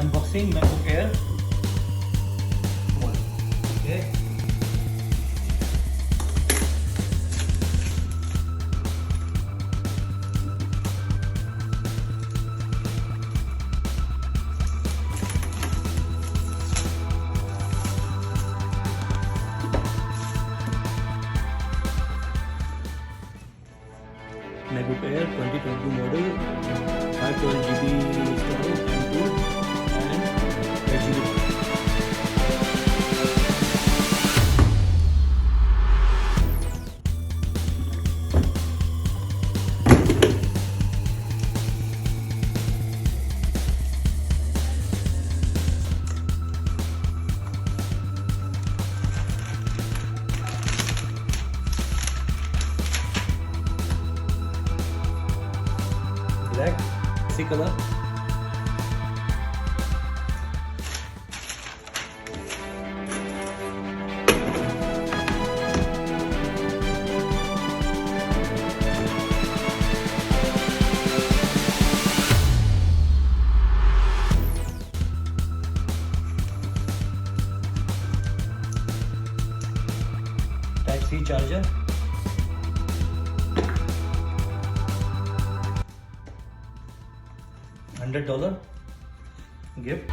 Unboxing MacBook Air. Okay. MacBook Air 2022 model, 512 GB storage and 8 GB. Black, see color. Type C charger. $100 gift.